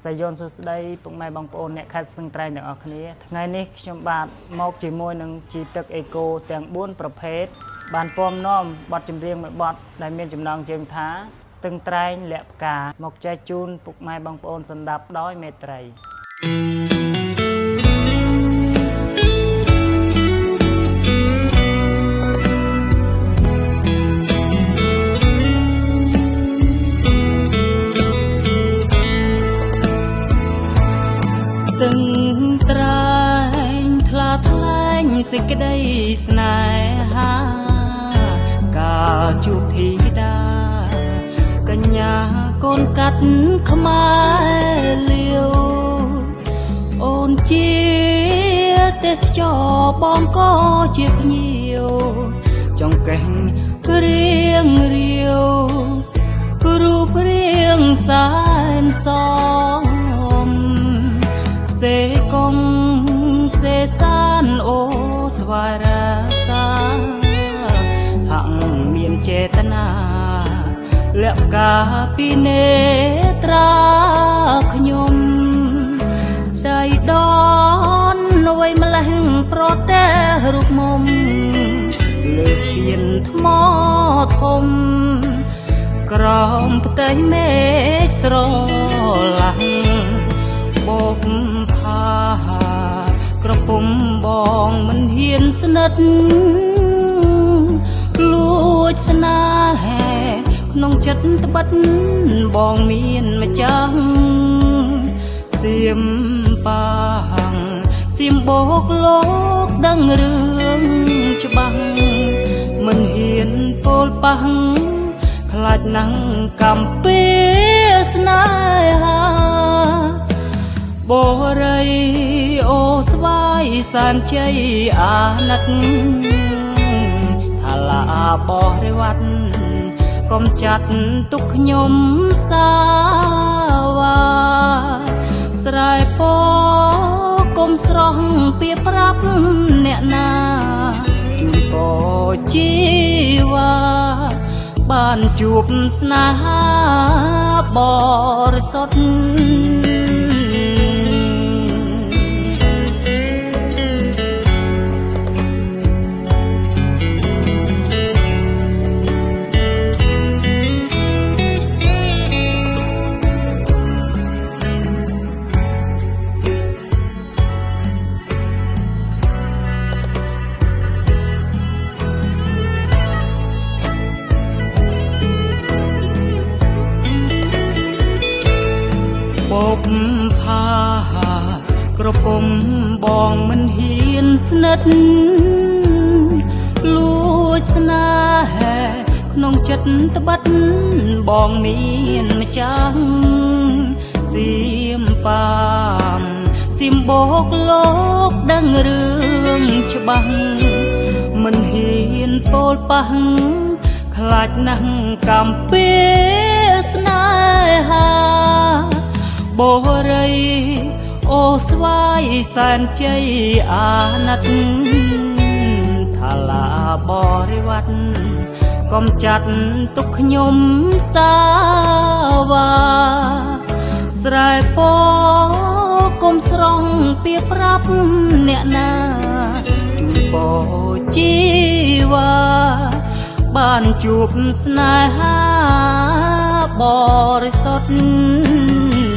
សយនសុស្ដីពុកម៉ែបងប្អូនអ្នកខេត្តស្ទឹងត្រែងទាំងអស់គ្នាថ្ងៃនេះខ្ញុំបាទមកជាមួយនឹងជីទឹកអេកូទាំង4ប្រភេទបានពំនាំបទចម្រៀងមួយបទដែលមានចំណងជើងថាស្ទឹងត្រែងលាក់ផ្កាមកចែកជូនពុកម៉ែបងប្អូនសន្តាប់ដោយមេត្រីស្ទឹងត្រែងថ្លាថ្លែងសេចក្តីស្នេហាកាលជួបធីតាកញ្ញាកូនកាត់ខ្មែរលាវអូនជាទេសចរបងក៏ជាភ្ញៀវចង្កេះរៀងរាវរូបរាងសែនសមសេកុងសេសានអូស្វារាសាហាក់មានចេតនាលាក់ផ្កាពីនេត្រាខ្ញុំใจដនអ្វីម្លេះប្រទេរូបមុំលើស្ពានថ្មធំក្រោមផ្ទៃមេឃស្រឡាំងបោកផាក្រពុំបងមិនហ៊ានស្និទ្ធលួចស្នេហ៍ក្នុងចិត្តត្បិតបងមានម្ចាស់សៀមប៉ាងសៀមបោកលោកដឹងរឿងច្បាស់មិនហ៊ានពោលប៉ះខ្លាចណាស់កំពីស្នេហាបរិយអូស្វាយសានជ័យអាណិតថាឡាបរិវត្តកុំចាត់ទុកខ្ញុំសាវ៉ាស្រែពកុំស្រស់ពីប្រាប់អ្នកណាជូនពជីវ៉ាបានជួបស្នេហាបរិសុទ្ធបបផាក្រពុំបងមិនហ៊ានស្និទ្ធលួចស្នេហ៍ក្នុងចិត្តត្បិតបងមានម្ចាស់សៀមប៉ាមសៀមបោកលោកដឹងរឿងច្បាស់មិនហ៊ានពោលប៉ះខ្លាចណាស់កំពីស្នេហាបរិយអូស្វាយសែនជ័យអាណិតថាឡាបរិវត្តកុំចាត់ទុកខ្ញុំសាវ៉ាស្រែពកុំស្រង់ពីប្រាប់អ្នកណាជូនពជីវ៉ាបានជួបស្នេហាបរិសុទ្ធ